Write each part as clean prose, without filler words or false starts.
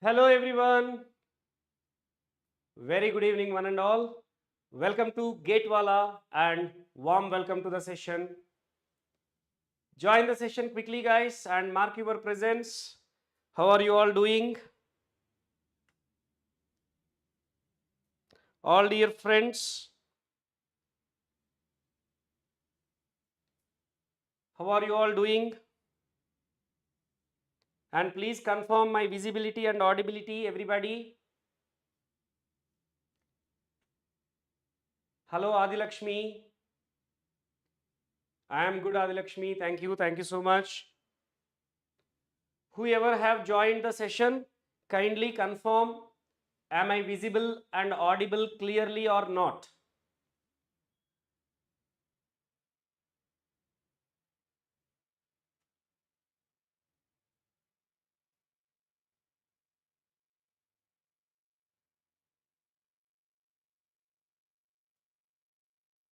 Hello everyone. Very good evening one and all. Welcome to Wallah and warm welcome to the session. Join the session quickly guys and mark your presence. How are you all doing? All dear friends. How are you all doing? And please confirm my visibility and audibility everybody. Hello Adilakshmi. I am good Adilakshmi. Thank you so much. Whoever have joined the session, kindly confirm, am I visible and audible clearly or not?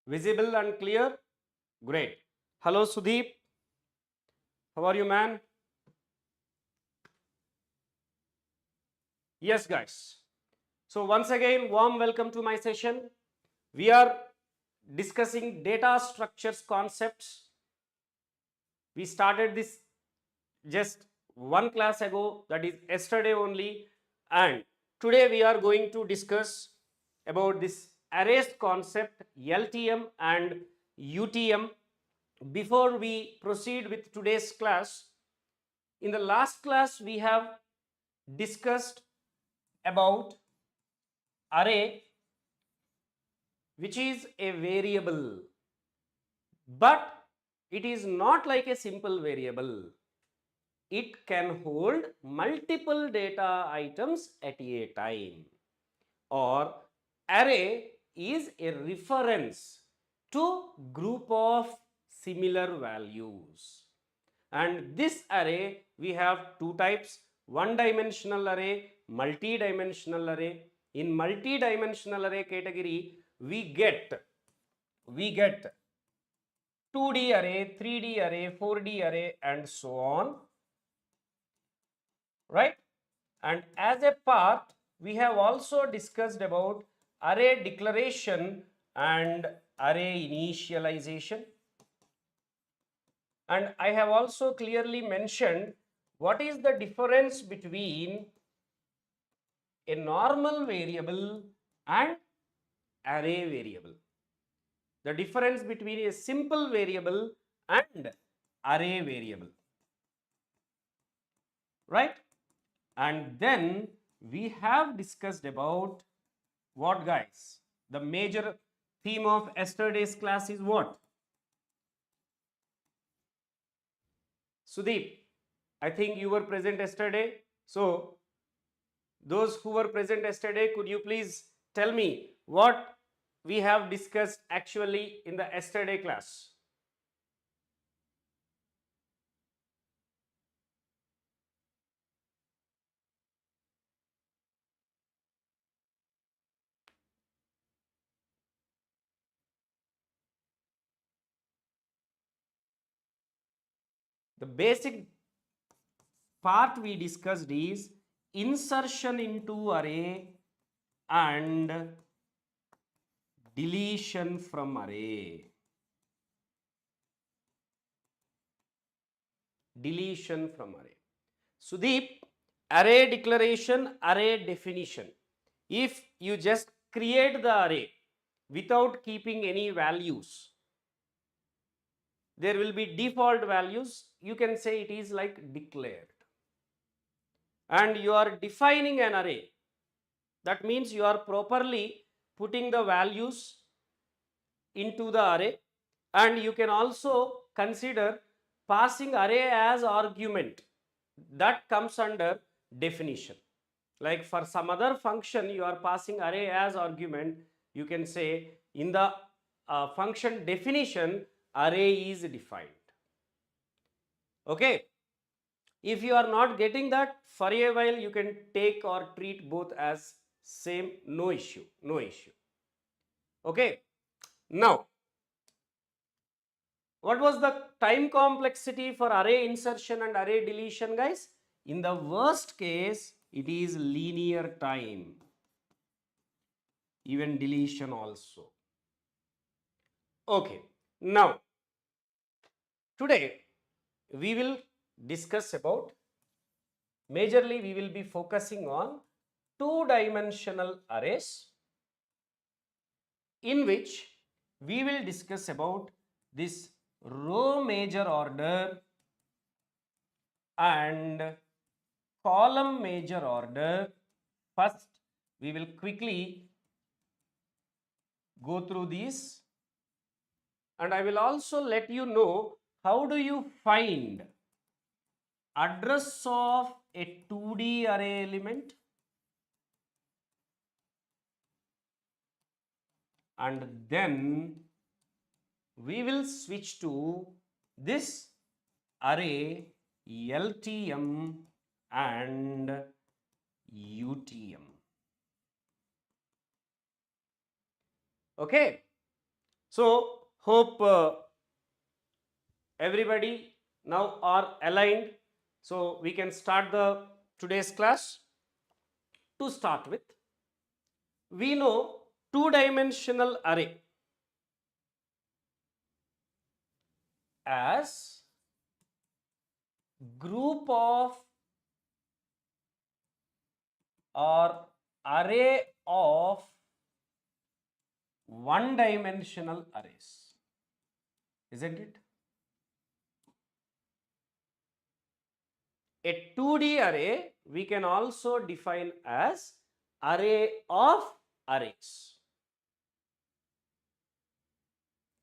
Visible and clear? Great. Hello Sudeep. How are you man? Yes guys. So once again, warm welcome to my session. We are discussing data structures concepts. We started this just one class ago, that is yesterday only, and today we are going to discuss about this arrays concept, LTM and UTM. Before we proceed with today's class, in the last class we have discussed about array, which is a variable, but it is not like a simple variable. It can hold multiple data items at a time. Or array is a reference to group of similar values. And this array, we have two types: one dimensional array, multi-dimensional array. In multi-dimensional array category, we get 2D array, 3D array, 4D array, and so on, right? And as a part, we have also discussed about array declaration and array initialization. And I have also clearly mentioned what is the difference between a normal variable and array variable. The difference between a simple variable and array variable, right? And then we have discussed about what guys? The major theme of yesterday's class is what? Sudeep, I think you were present yesterday. So those who were present yesterday, could you please tell me what we have discussed actually in the yesterday class? The basic part we discussed is insertion into array and deletion from array. Deletion from array. Sudeep, array declaration, array definition. If you just create the array without keeping any values, there will be default values. You can say it is like declared. And you are defining an array. That means you are properly putting the values into the array, and you can also consider passing array as argument. That comes under definition. Like for some other function, you are passing array as argument. You can say in the function definition, array is defined. Okay. If you are not getting that, for a while you can take or treat both as same, no issue. Okay. Now, what was the time complexity for array insertion and array deletion, guys? In the worst case, it is linear time, even deletion also. Okay, now today we will discuss about, majorly we will be focusing on two-dimensional arrays, in which we will discuss about this row major order and column major order. First, we will quickly go through these, and I will also let you know how do you find address of a 2D array element, and then we will switch to this array LTM and UTM. Okay, so hope everybody now are aligned, so we can start the today's class. To start with, we know two-dimensional array as group of or array of one-dimensional arrays, isn't it? A 2D array we can also define as array of arrays.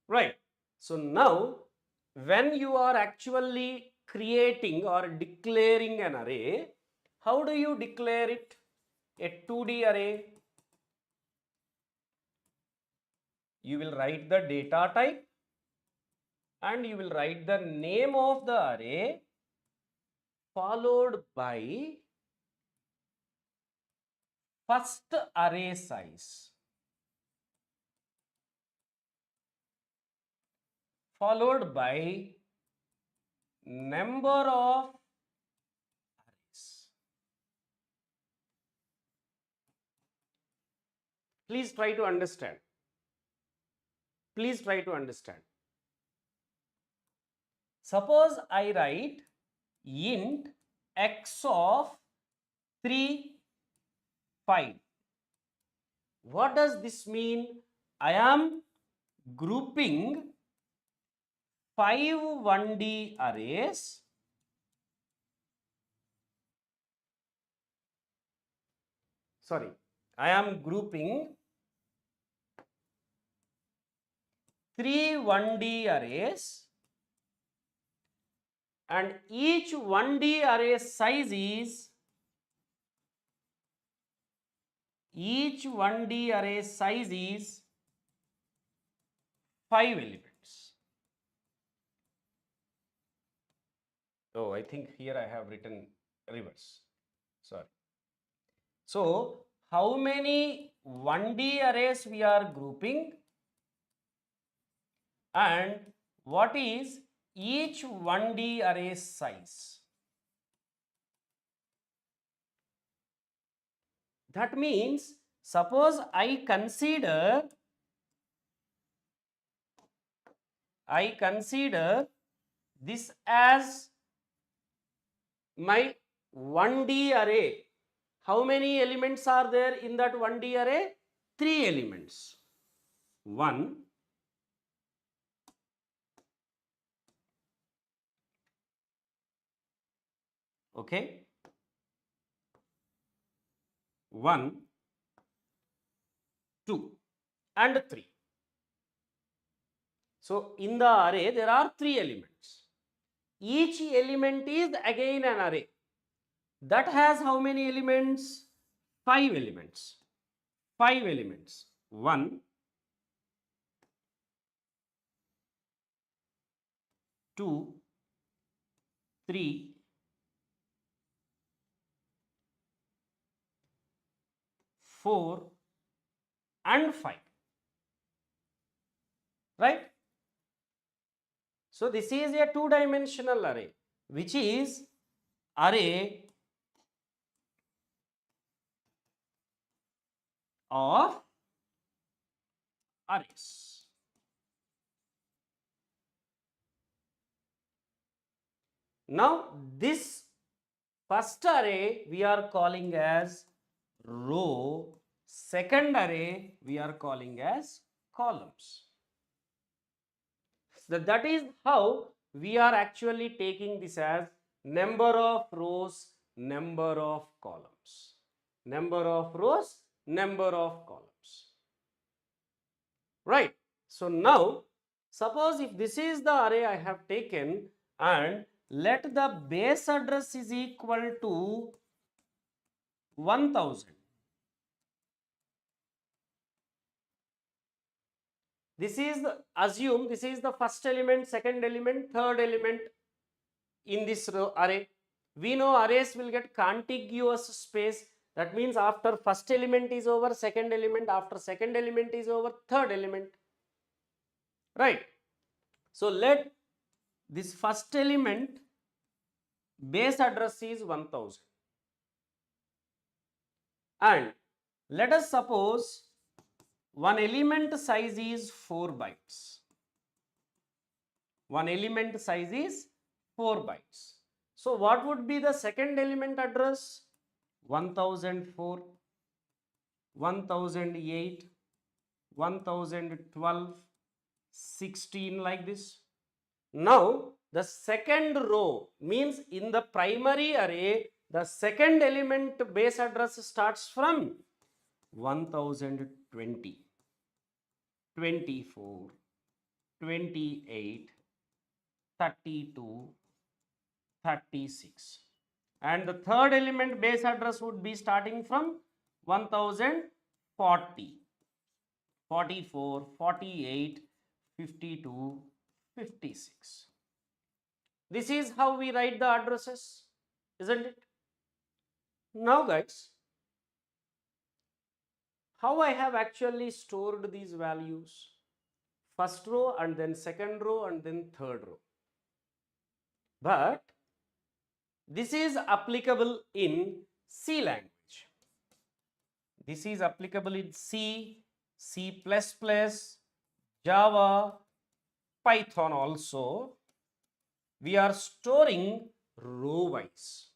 Right. So now when you are actually creating or declaring an array, how do you declare it? A 2D array, you will write the data type and you will write the name of the array followed by first array size followed by number of arrays. Please try to understand. Please try to understand. Suppose I write int x of 3, 5. What does this mean? I am grouping 5 1D arrays I am grouping 3 1D arrays, and each 1D array size is 5 elements. Oh, I think here I have written reverse. Sorry. So, how many 1D arrays we are grouping, and what is each 1D array size? That means, suppose I consider this as my 1D array. How many elements are there in that 1D array? 3 elements. 1, 1, 2 and 3. So in the array there are 3 elements. Each element is again an array. That has how many elements? 5 elements. 5 elements. 1, 2, 3, 4 and 5. Right? So this is a two-dimensional array, which is array of arrays. Now this first array we are calling as row, second array we are calling as columns. So that is how we are actually taking this as number of rows, number of columns. Number of rows, number of columns. Right. So now suppose if this is the array I have taken and let the base address is equal to 1000. This is the, assume this is the first element, second element, third element in this array. We know arrays will get contiguous space. That means after first element is over, second element, after second element is over, third element. Right. So let this first element base address is 1000. And let us suppose one element size is 4 bytes. One element size is 4 bytes. So what would be the second element address? 1004, 1008, 1012, 16 like this. Now the second row means in the primary array the second element base address starts from 1020, 24, 28, 32, 36, and the third element base address would be starting from 1040, 44, 48, 52, 56. This is how we write the addresses, isn't it? Now guys, how I have actually stored these values? First row and then second row and then third row. But this is applicable in C language. This is applicable in C, C++, Java, Python also. We are storing row wise.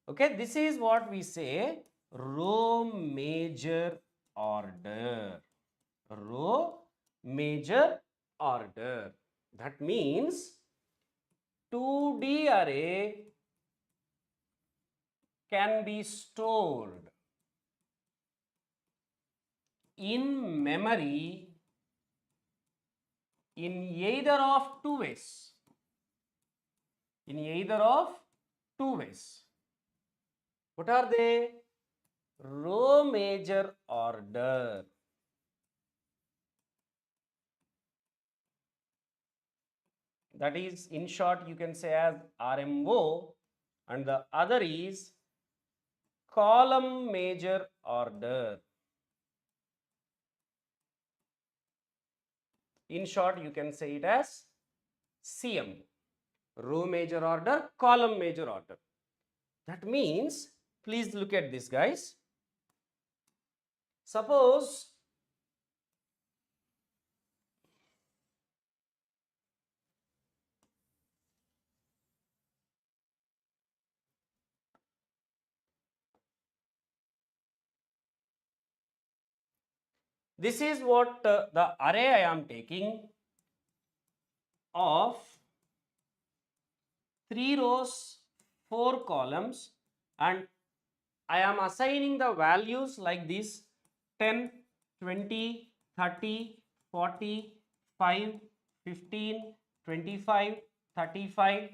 Okay, this is what we say row major order. Row major order. That means 2D array can be stored in memory in either of two ways. In either of two ways. What are they? Row major order. That is, in short, you can say as RMO, and the other is column major order. In short, you can say it as CM, row major order, column major order. That means, please look at this, guys. Suppose this is what the array I am taking of 3 rows, 4 columns, and I am assigning the values like this: 10, 20, 30, 40, 5, 15, 25, 35,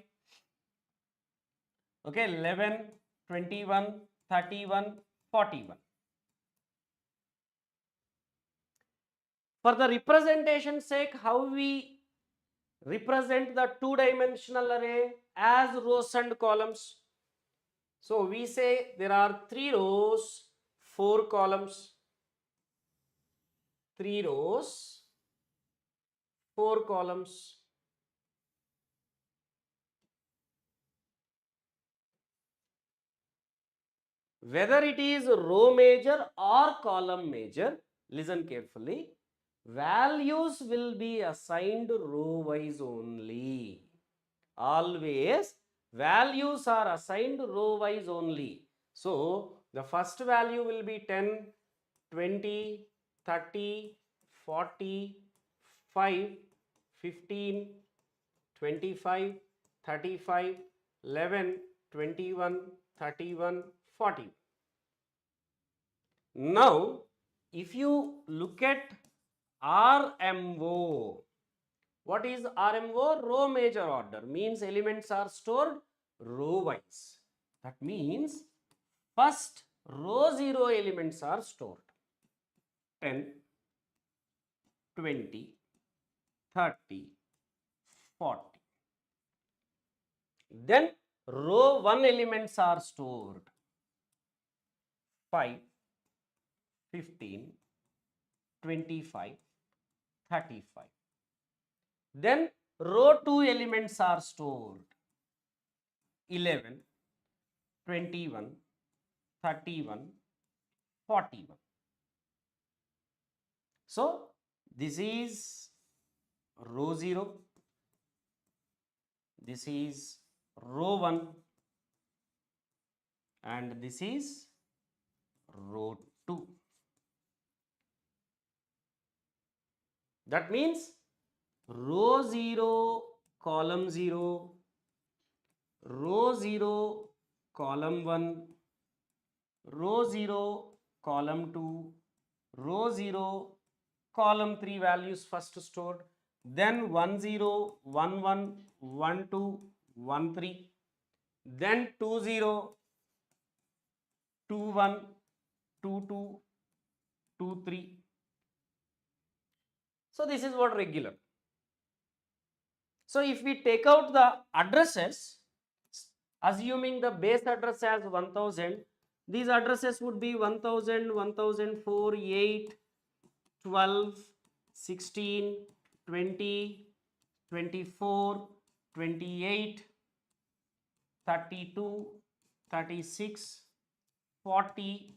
okay, 11, 21, 31, 41. For the representation sake, how we represent the two-dimensional array as rows and columns? So we say there are 3 rows, 4 columns. 3 rows, 4 columns. whether it is row major or column major, listen carefully, values will be assigned row wise only. Always values are assigned row wise only. So the first value will be 10, 20, 30, 40, 5, 15, 25, 35, 11, 21, 31, 40. Now, if you look at RMO, what is RMO? Row major order, means elements are stored row wise. That means first row 0 elements are stored. 10, 20, 30, 40. Then row 1 elements are stored. 5, 15, 25, 35. Then row 2 elements are stored. 11, 21, 31, 41. So this is row 0. This is row 1. And this is row 2. That means row 0, column 0, row 0, column 1, row 0, column 2, row 0, column 3 values first stored, then 1 0, 1 1, 1 2, 1 3, then 2 0, 2 1, 2 2, 2 3. So this is what regular. So if we take out the addresses, assuming the base address as 1000, these addresses would be 1000, 1004, 8, 12, 16, 20, 24, 28, 32, 36, 40,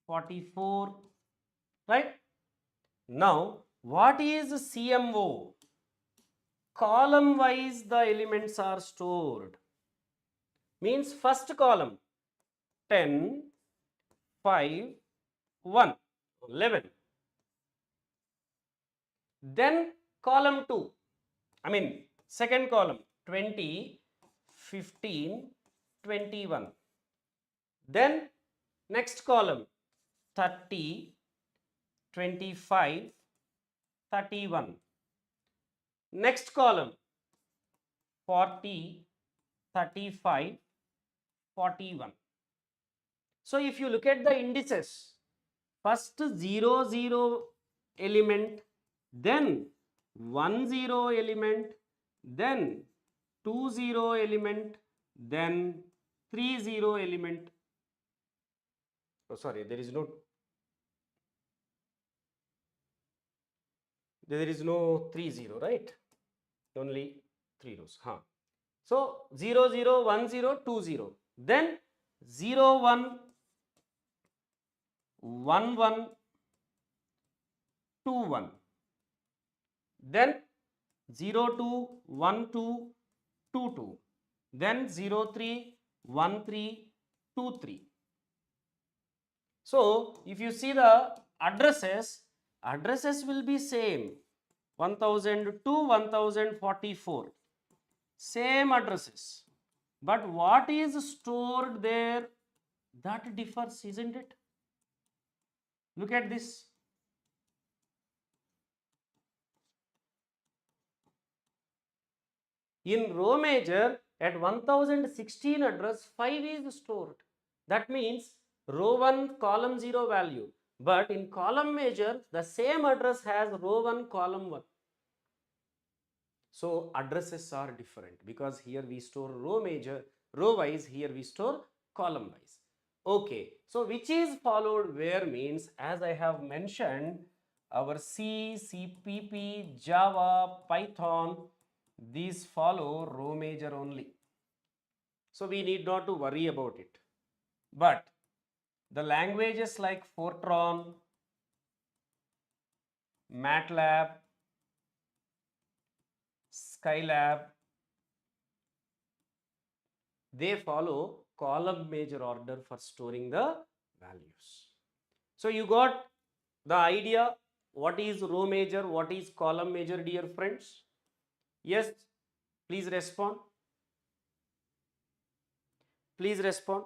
44, right? Now, what is CMO? Column wise the elements are stored. Means first column 10, 5, 1, 11. Then column 2, second column 20, 15, 21. Then next column 30, 25, 31. Next column 40, 35, 41. So if you look at the indices, first 0 0 element, then 1 0 element, then 2 0 element, then 3 0 element. Oh, sorry, there is no 3 0, right? Only 3 rows. So 0 0, 1 0, 2 0. Then 0 1, 1 1, 2 1. Then 0 2, 1 2, 2 2. Then 0 3, 1 3, 2 3. So if you see the addresses will be same. 1002, 1044. Same addresses. But what is stored there, that differs, isn't it? Look at this. In row major, at 1016 address, 5 is stored. That means row 1, column 0 value. But in column major, the same address has row 1, column 1. So addresses are different because here we store row wise, here we store column wise. Okay, so which is followed where means, as I have mentioned, our C, CPP, Java, Python, these follow row major only. So we need not to worry about it. But The languages like Fortran, MATLAB, Skylab, they follow column major order for storing the values. So you got the idea what is row major, what is column major, dear friends? Yes, please respond. Please respond.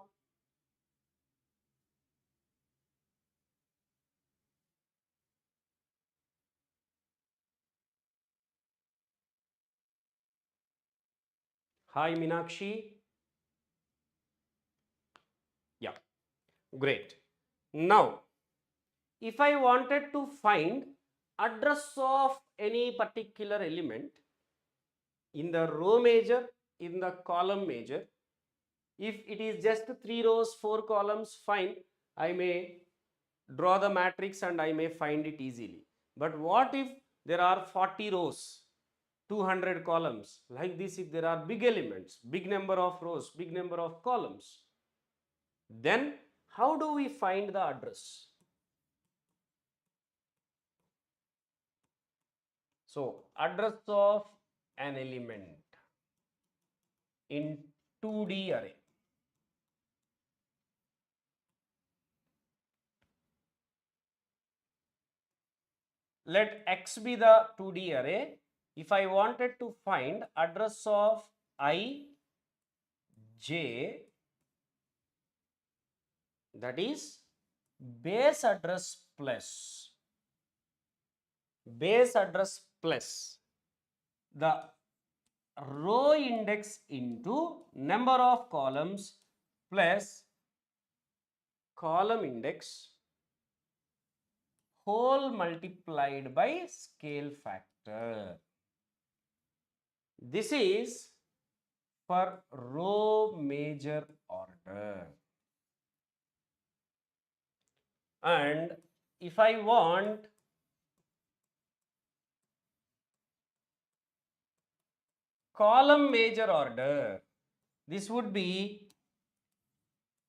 Hi Meenakshi. Yeah, great. Now, if I wanted to find address of any particular element in the row major, in the column major, if it is just 3 rows, 4 columns, fine, I may draw the matrix and I may find it easily. But what if there are 40 rows, 200 columns? Like this, if there are big elements, big number of rows, big number of columns, then how do we find the address? So, address of an element in 2D array. Let X be the 2D array. If I wanted to find address of I, J, that is base address plus the row index into number of columns plus column index whole multiplied by scale factor. This is for row major order. And if I want column major order, this would be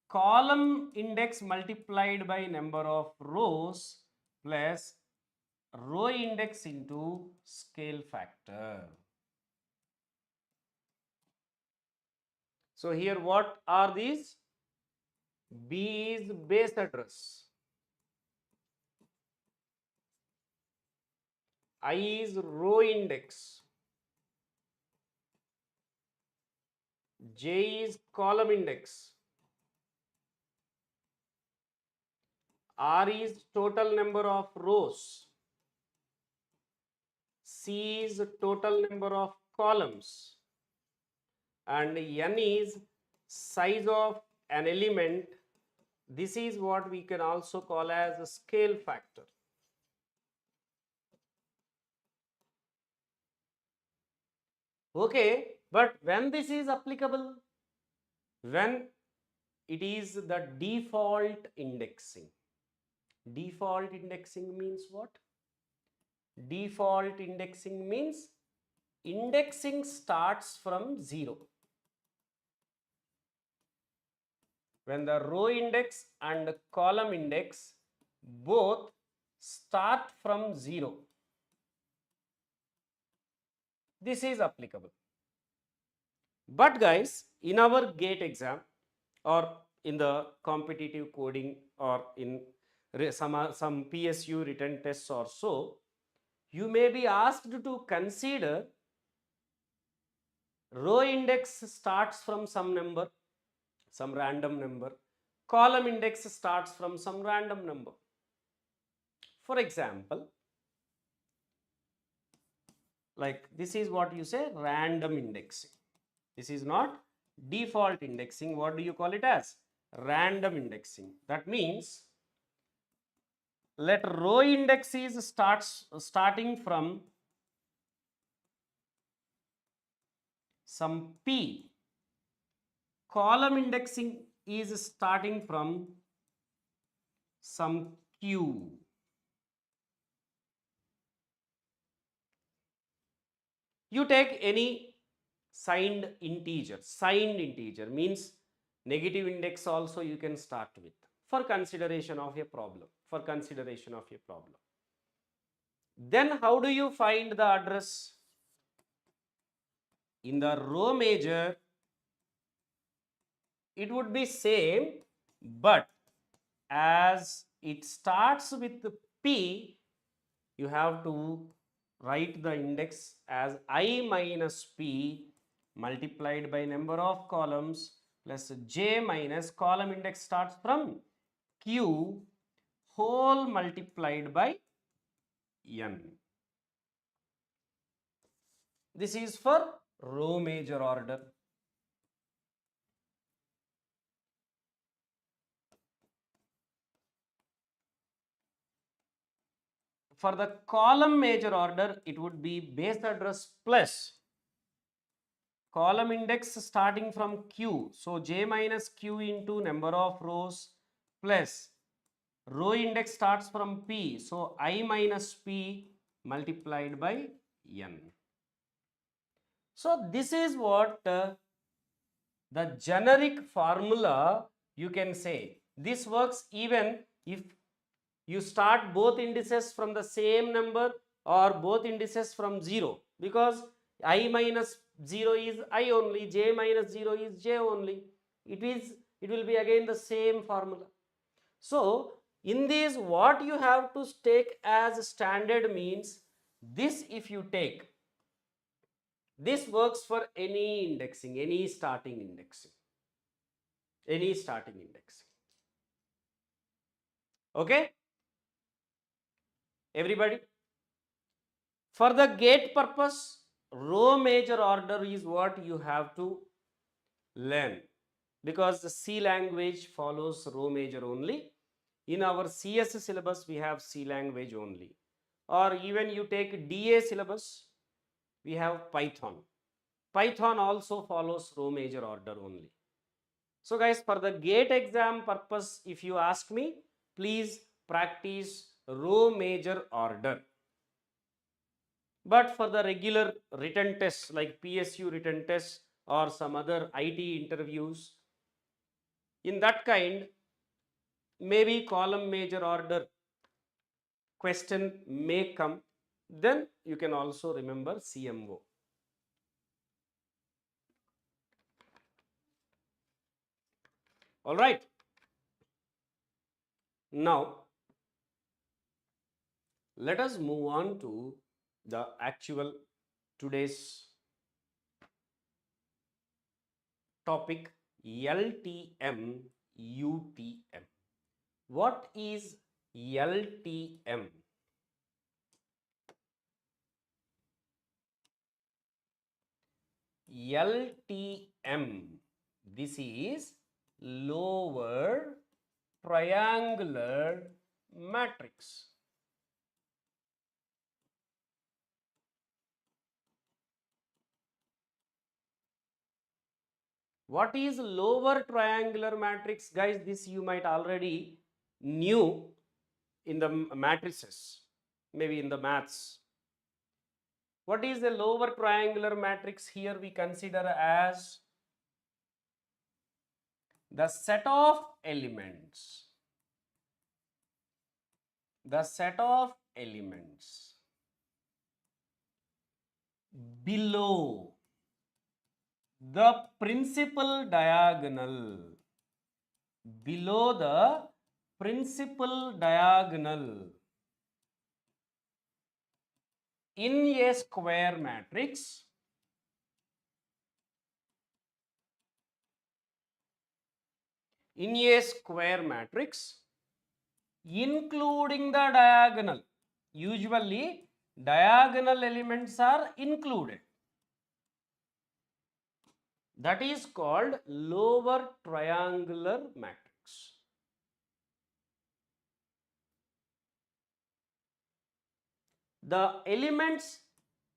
column index multiplied by number of rows plus row index into scale factor. So here what are these? B is base address, I is row index, J is column index, R is total number of rows, C is total number of columns, and N is size of an element. This is what we can also call as a scale factor. Okay, but when this is applicable? When it is the default indexing. Default indexing means what? Default indexing means indexing starts from 0. When the row index and column index both start from 0. This is applicable. But guys, in our GATE exam or in the competitive coding or in some PSU written tests or so, you may be asked to consider row index starts from some number, some random number, column index starts from some random number. For example, like this is what you say random indexing. This is not default indexing. What do you call it as? Random indexing. That means let row index is starting from some P, column indexing is starting from some Q. You take any signed integer means negative index also you can start with. for consideration of a problem. For consideration of a problem. Then how do you find the address? In the row major, it would be same, but as it starts with P, you have to write the index as I minus P multiplied by number of columns plus J minus column index starts from Q whole multiplied by N. This is for row major order. For the column major order, it would be base address plus column index starting from Q. So J minus Q into number of rows plus row index starts from P. So I minus P multiplied by N. So this is what the generic formula you can say. This works even if you start both indices from the same number or both indices from 0, because I minus 0 is I only, J minus 0 is J only. It will be again the same formula. So in this, what you have to take as standard means this. If you take this, works for any indexing, any starting indexing, any starting indexing. Okay, everybody? For the gate purpose, row major order is what you have to learn, because the C language follows row major only. In our CS syllabus, we have C language only. Or even you take DA syllabus, we have Python. Python also follows row major order only. So guys, for the gate exam purpose, if you ask me, please practice row major order. But for the regular written tests like PSU written tests or some other IT interviews, in that kind, maybe column major order question may come. Then you can also remember CMO. All right. Now, let us move on to the actual today's topic, LTM, UTM. What is LTM? LTM, this is lower triangular matrix. What is lower triangular matrix? Guys, this you might already knew in the matrices, maybe in the maths. What is the lower triangular matrix? Here we consider as the set of elements. The set of elements below the principal diagonal, below the principal diagonal in a square matrix, including the diagonal. Usually diagonal elements are included. That is called lower triangular matrix. The elements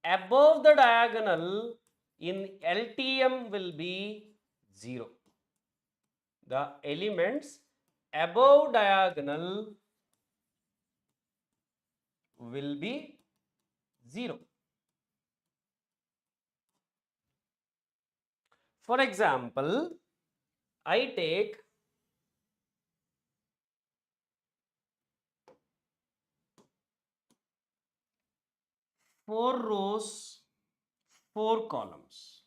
above the diagonal in LTM will be 0. The elements above diagonal will be 0. For example, I take 4 rows, 4 columns.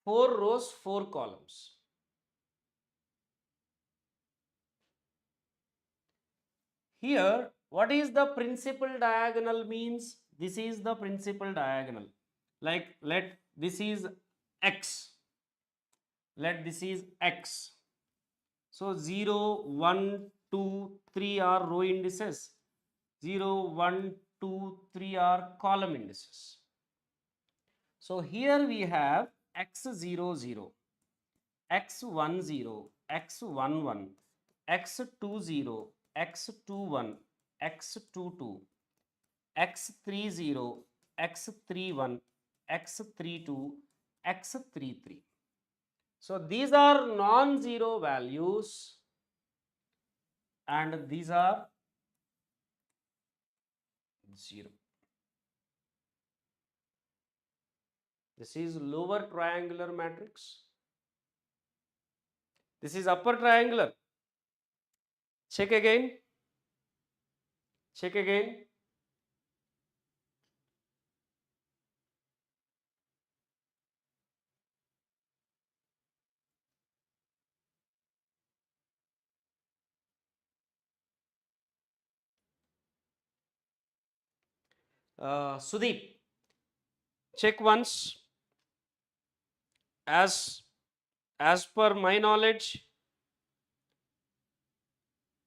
Four rows, 4 columns. Here, what is the principal diagonal means? This is the principal diagonal. Like let this is x. Let this is x. So 0, 1, 2, 3 are row indices. 0, 1, 2, 3 are column indices. So here we have x00, x10, x11, x20, x21, x22, x30, x31, x32, x33. So these are non-zero values and these are 0. This is lower triangular matrix. This is upper triangular. Check again. Check again. Sudeep, check once. As per my knowledge,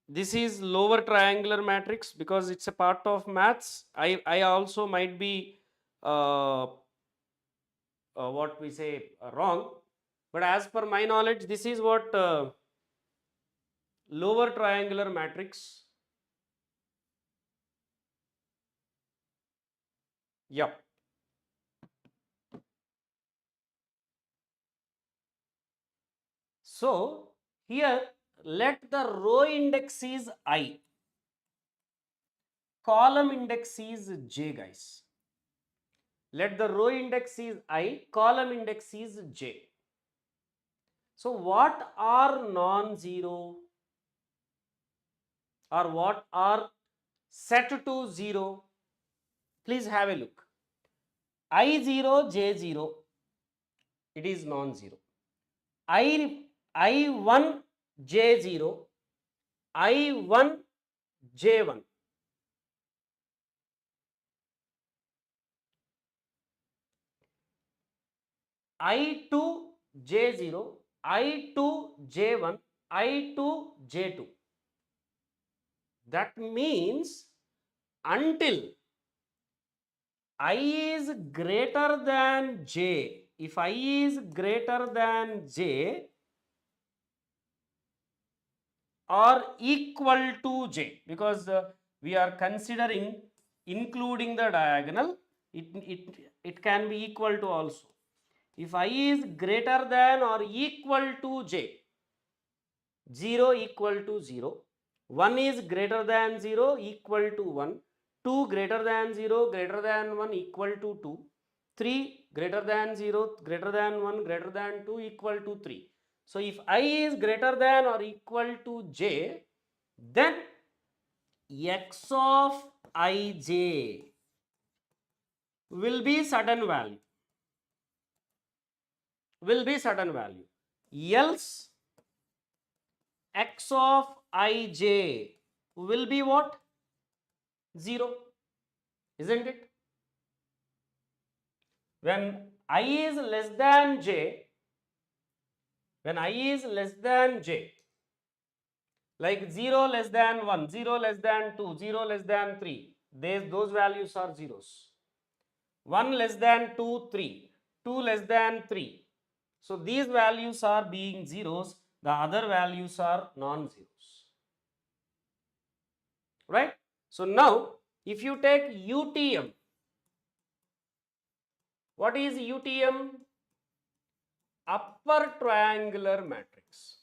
this is lower triangular matrix because it's a part of maths. I also might be what we say wrong, but as per my knowledge, this is what lower triangular matrix. Yep. So here let the row index is I, column index is j, guys. Let the row index is I, column index is j. So what are non-zero or what are set to 0? Please have a look. I0, J0, it is non-zero. I1, J0, I1, J1. I2, J0, I2, J1, I2, J2. That means until I is greater than j, if I is greater than j or equal to j, because we are considering including the diagonal, it can be equal to also. If I is greater than or equal to j, 0 equal to 0, 1 is greater than 0 equal to 1, 2 greater than 0 greater than 1 equal to 2, 3 greater than 0 greater than 1 greater than 2 equal to 3. So if I is greater than or equal to j, then x of ij will be certain value. Else x of ij will be what? 0, isn't it? When I is less than j, like 0 less than 1, 0 less than 2, 0 less than 3, those values are zeros. 1 less than 2, 3, 2 less than 3. So these values are being zeros, the other values are non-zeros. Right? So now, if you take UTM, what is UTM? Upper triangular matrix.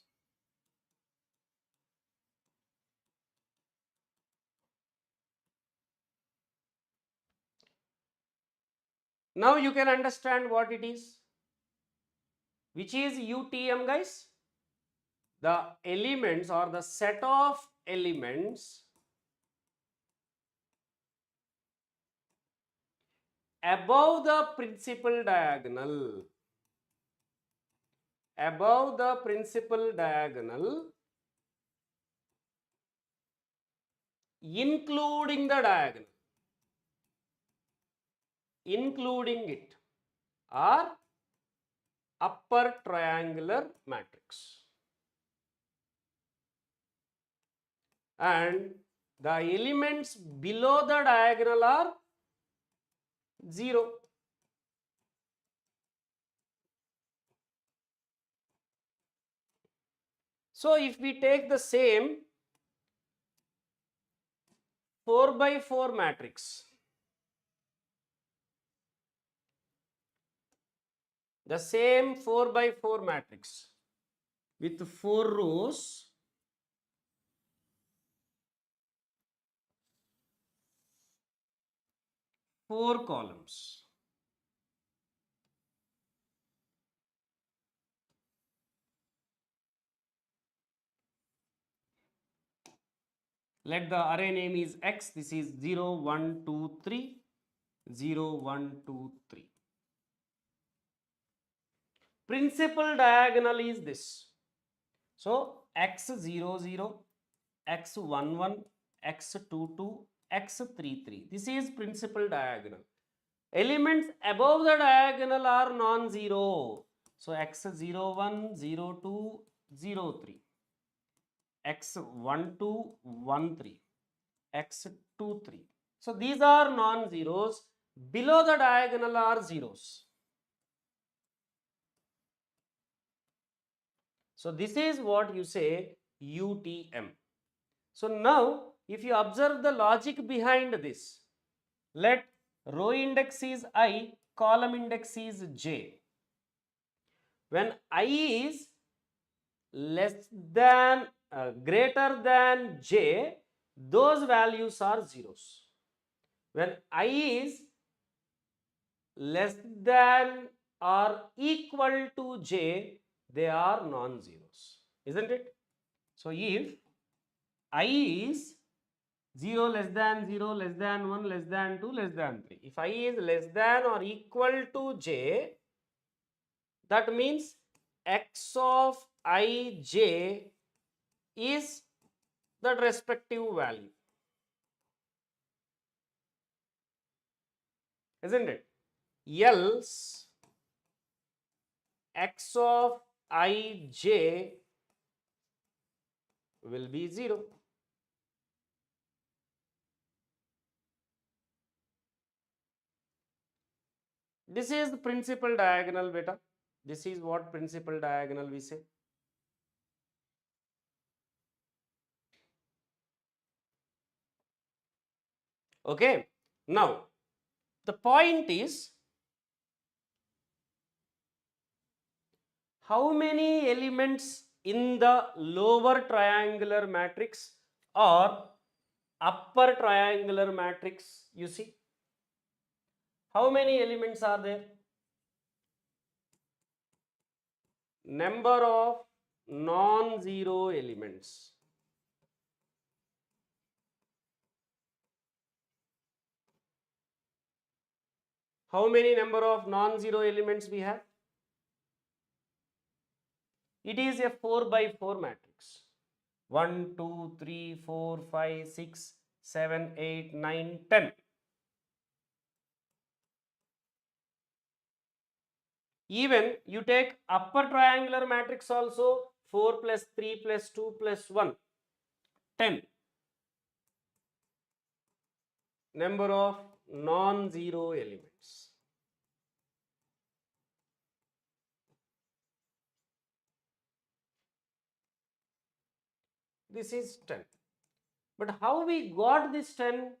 Now you can understand what it is. Which is UTM, guys? The elements or the set of elements above the principal diagonal. Above the principal diagonal, including the diagonal, including it, are upper triangular matrix. And the elements below the diagonal are 0. So if we take the same 4 by 4 matrix, the same 4 by 4 matrix with 4 rows, four columns. Let the array name is X. This is 0, 1, 2, 3, 0, 1, 2, 3. Principal diagonal is this. So X00, X11, X22, X33. This is principal diagonal. Elements above the diagonal are non-zero. So X01, 02, 03. X12, 13, X23. So these are non-zeros. Below the diagonal are zeros. So this is what you say UTM. So now if you observe the logic behind this, let row index is I, column index is J. When I is less than greater than J, those values are zeros. When I is less than or equal to J, they are non-zeros, isn't it? So if I is 0, less than 0, less than 1, less than 2, less than 3. If I is less than or equal to J, that means X of Ij is that respective value, isn't it? Else X of Ij will be 0. This is the principal diagonal, beta. This is what principal diagonal we say. Okay. Now, the point is, how many elements in the lower triangular matrix or upper triangular matrix you see? How many elements are there? Number of non-zero elements. How many number of non-zero elements we have? It is a 4 by 4 matrix. 1, 2, 3, 4, 5, 6, 7, 8, 9, 10. Even you take upper triangular matrix also, 4 plus 3 plus 2 plus 1, 10. Number of non-zero elements. This is 10. But how we got this 10?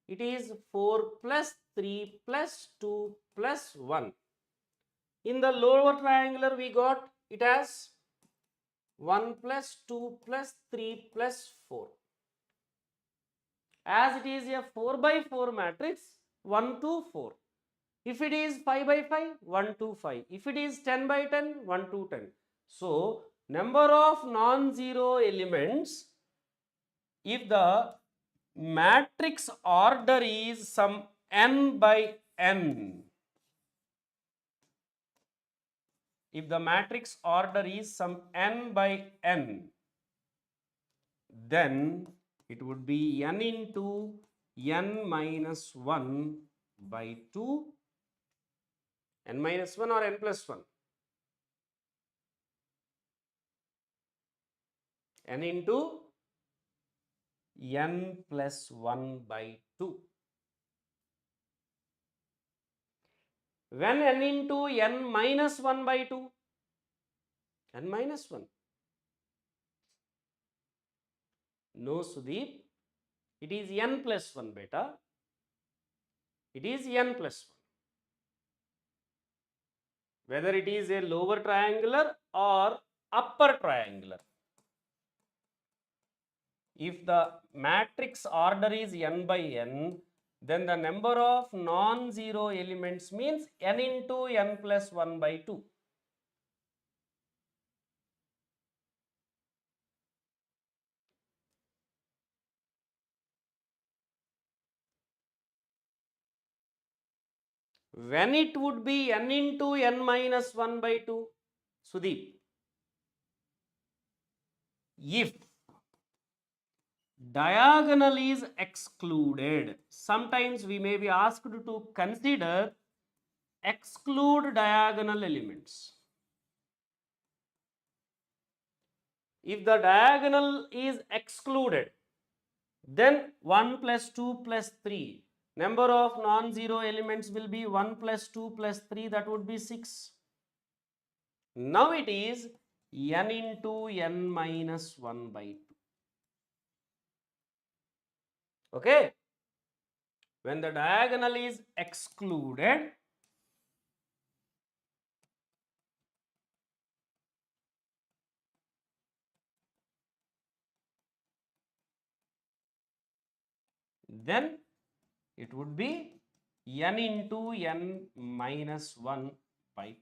It is 4 plus 3 plus 2 plus 1. In the lower triangular we got it as 1 plus 2 plus 3 plus 4. As it is a 4 by 4 matrix, 1 to 4. If it is 5 by 5, 1 to 5. If it is 10 by 10, 1 to 10. So, number of non-zero elements, if the matrix order is some n by n, if the matrix order is some n by n, then it would be n into n minus 1 by 2, n minus 1 or n plus 1, n into n plus 1 by 2. When n into n minus 1 by 2, n minus 1. No, Sudeep, it is n plus 1 beta. It is n plus 1. Whether it is a lower triangular or upper triangular. If the matrix order is n by n, then the number of non-zero elements means n into n plus 1 by 2. When it would be n into n minus 1 by 2, Sudeep, if diagonal is excluded, sometimes we may be asked to consider exclude diagonal elements. If the diagonal is excluded, then 1 plus 2 plus 3. Number of non-zero elements will be 1 plus 2 plus 3, that would be 6. Now it is n into n minus 1 by 2. Okay? When the diagonal is excluded, then it would be n into n minus 1 by 2.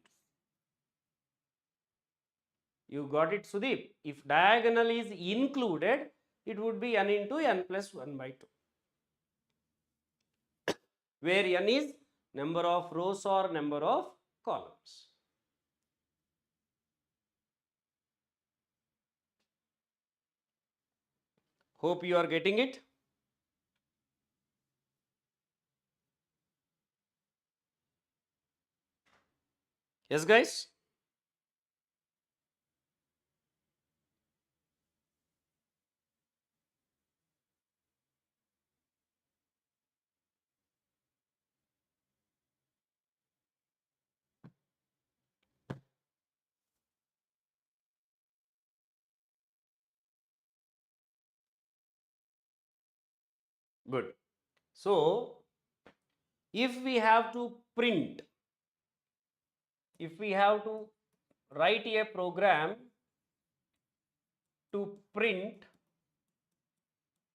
You got it, Sudeep? If diagonal is included, it would be n into n plus 1 by 2. Where n is number of rows or number of columns. Hope you are getting it. Yes, guys? Good. So, if we have to print, if we have to write a program to print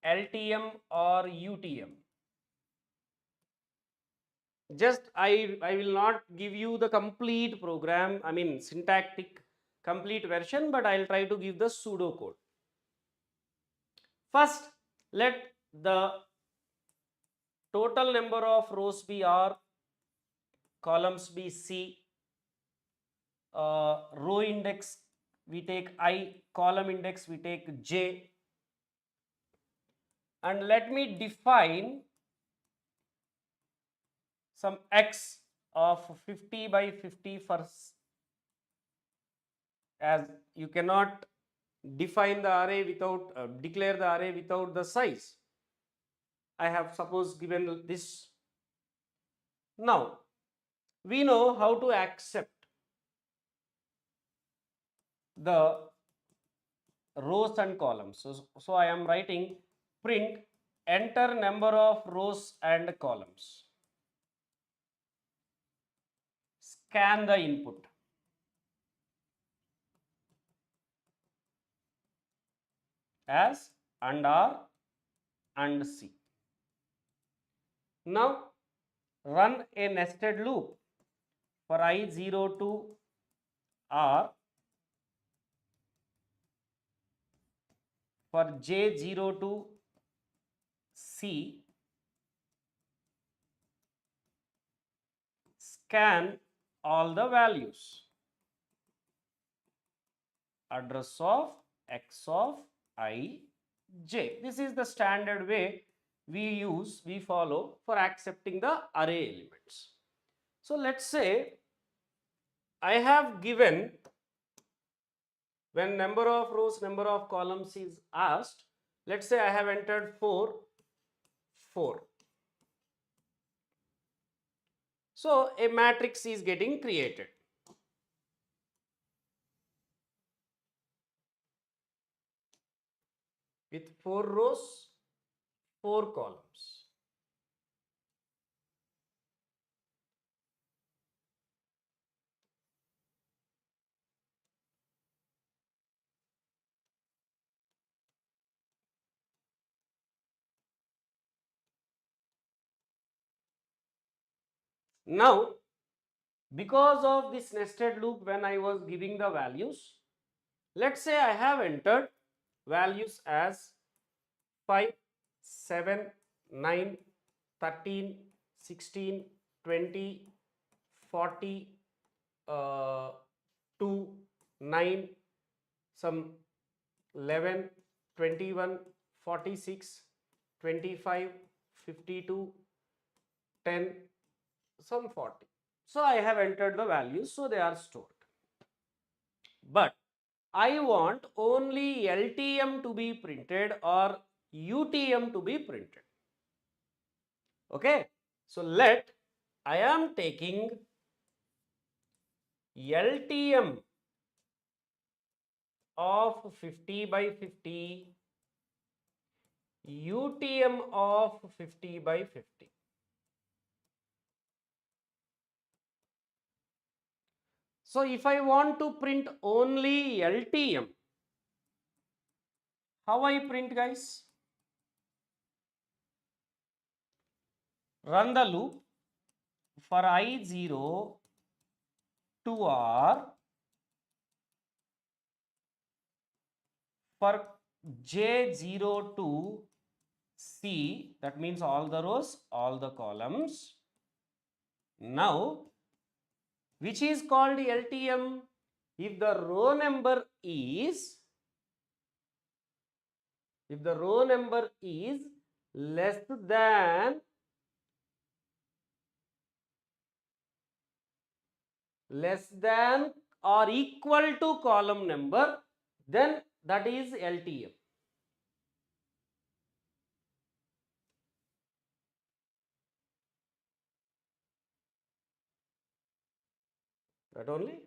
LTM or UTM, just I will not give you the complete program, I mean syntactic complete version, but I'll try to give the pseudo code. First, let the total number of rows be R, columns be C, row index we take I, column index we take J, and let me define some X of 50 by 50 first, as you cannot define the array without declare the array without the size. I have suppose given this. Now we know how to accept the rows and columns. So I am writing print enter number of rows and columns. Scan the input. As and R and C. Now run a nested loop for I0 to R, for J0 to C, scan all the values, address of X of I, J. This is the standard way we follow for accepting the array elements. So let's say I have given, when number of rows, number of columns is asked, let's say I have entered 4, 4. So a matrix is getting created. With 4 rows, 4 columns. Now, because of this nested loop, when I was giving the values, let's say I have entered values as 5, 7, 9, 13, 16, 20, 40, 2, 9, some 11, 21, 46, 25, 52, 10, some 40. So I have entered the values, so they are stored. But I want only LTM to be printed or UTM to be printed. Okay, so I am taking LTM of 50 by 50, UTM of 50 by 50. So if I want to print only LTM, how I print, guys? Run the loop for I0 to R, for J0 to C, that means all the rows, all the columns. Now, which is called LTM? If the row number is less than or equal to column number, then that is LTM. That only.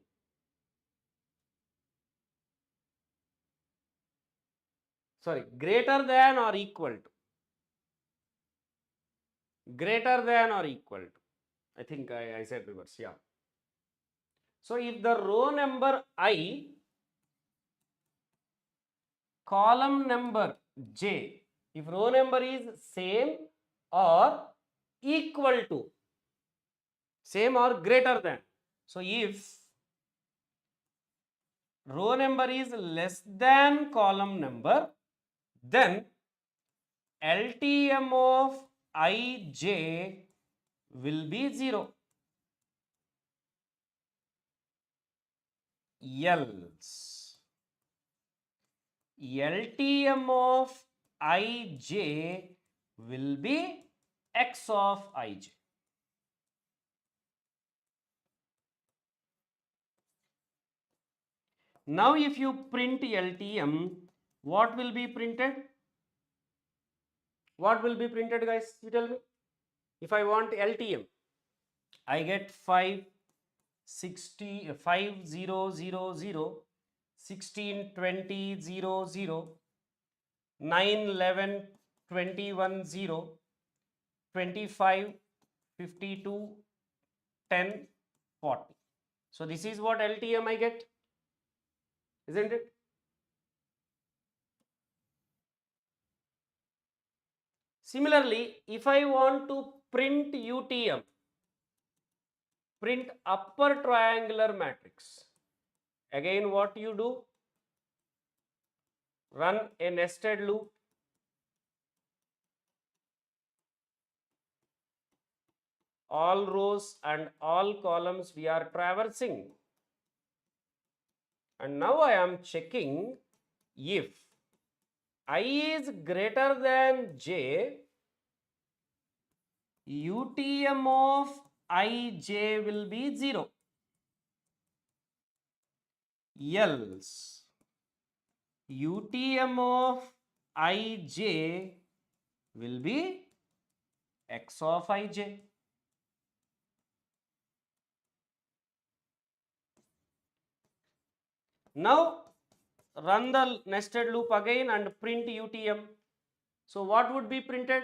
Sorry, greater than or equal to. Greater than or equal to. I think I said reverse, yeah. So if the row number I, column number J, if row number is same or equal to, same or greater than. So if row number is less than column number, then LTM of IJ will be 0. Else LTM of IJ will be X of IJ. Now if you print LTM, what will be printed? What will be printed, guys? You tell me. If I want LTM, I get 5, 60, 5, 0, 0, 0, 16, 20, 0, 0, 9, 11, 21, 0, 25, 52, 10, 40. So this is what LTM I get, isn't it? Similarly, if I want to print UTM, print upper triangular matrix. Again, what you do? Run a nested loop. All rows and all columns we are traversing. And now I am checking if I is greater than j, UTM of ij will be 0. Else UTM of ij will be x of ij. Now run the nested loop again and print UTM. So what would be printed?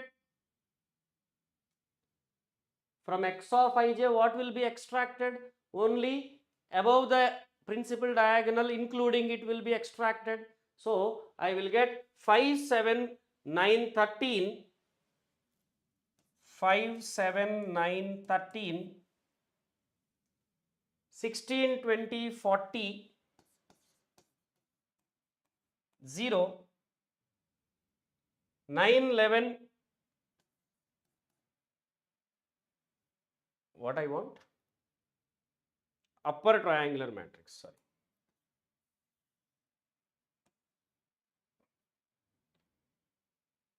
From x of ij, what will be extracted? Only above the principal diagonal, including it will be extracted. So I will get 5, 7, 9, 13, 5, 7, 9, 13, 16, 20, 40, 0, 9, 11, what I want? Upper triangular matrix, sorry.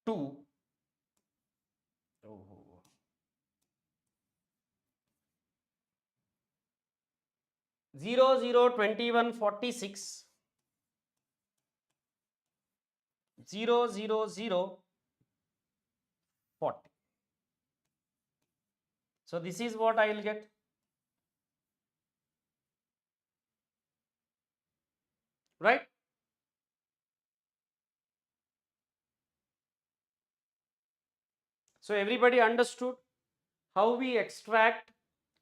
Two. Oh. 0, 0, 21, 46, 0, 0, 0, 40. So this is what I will get. Right? So everybody understood how we extract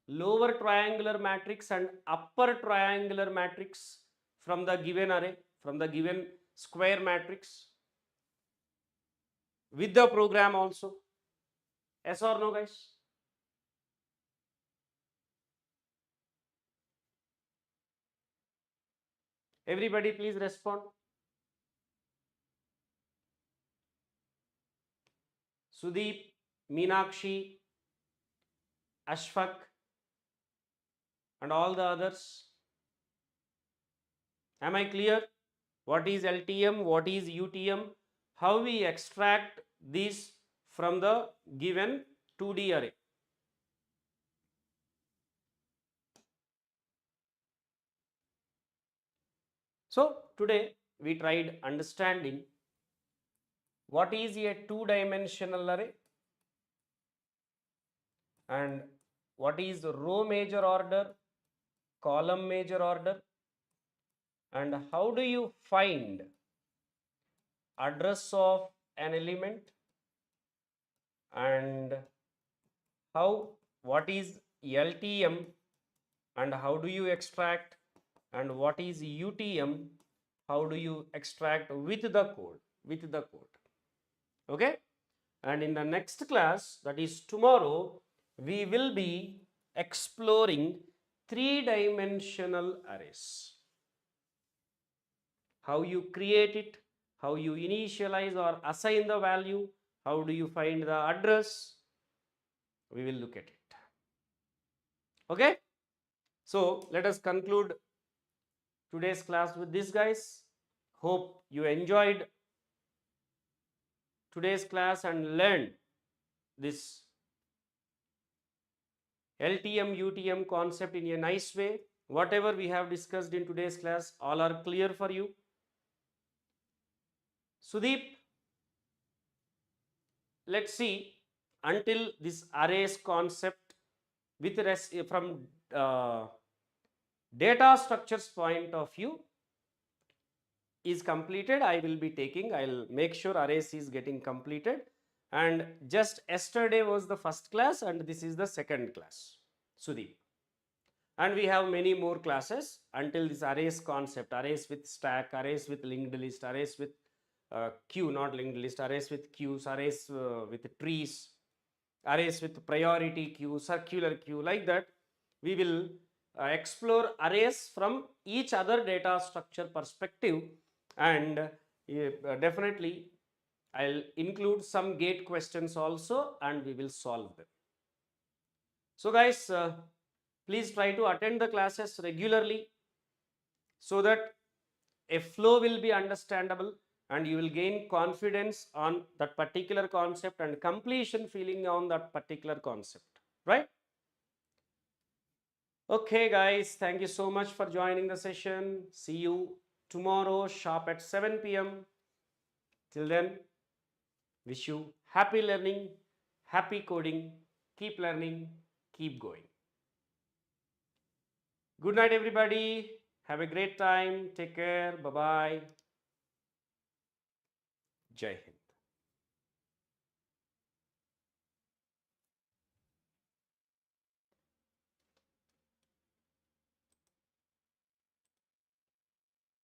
lower triangular matrix and upper triangular matrix from the given array, from the given square matrix with the program also. Yes or no, guys? Everybody please respond. Sudeep, Meenakshi, Ashfaq and all the others. Am I clear? What is LTM? What is UTM? How we extract this from the given 2D array? So today we tried understanding what is a two-dimensional array and what is row major order, column major order, and how do you find address of an element, and what is LTM and how do you extract, and what is UTM, how do you extract with the code. Okay, and in the next class, that is tomorrow, we will be exploring three-dimensional arrays. How you create it, how you initialize or assign the value, how do you find the address, we will look at it. Okay, so let us conclude today's class with this, guys. Hope you enjoyed today's class and learned this LTM UTM concept in a nice way. Whatever we have discussed in today's class, all are clear for you. Sudeep, let's see, until this arrays concept with from data structures point of view is completed, I'll make sure arrays is getting completed. And just yesterday was the first class and this is the second class, Sudeep. And we have many more classes until this arrays concept, arrays with stack, arrays with linked list, arrays with queue, not linked list, arrays with queues, arrays with trees, arrays with priority queue, circular queue, like that. we will explore arrays from each other data structure perspective, and definitely I'll include some gate questions also, and we will solve them. So guys, please try to attend the classes regularly so that a flow will be understandable and you will gain confidence on that particular concept and completion feeling on that particular concept, right? Okay guys, thank you so much for joining the session. See you tomorrow sharp at 7 p.m. Till then, wish you happy learning, happy coding, keep learning, keep going. Good night everybody. Have a great time. Take care. Bye bye. Jai Hind.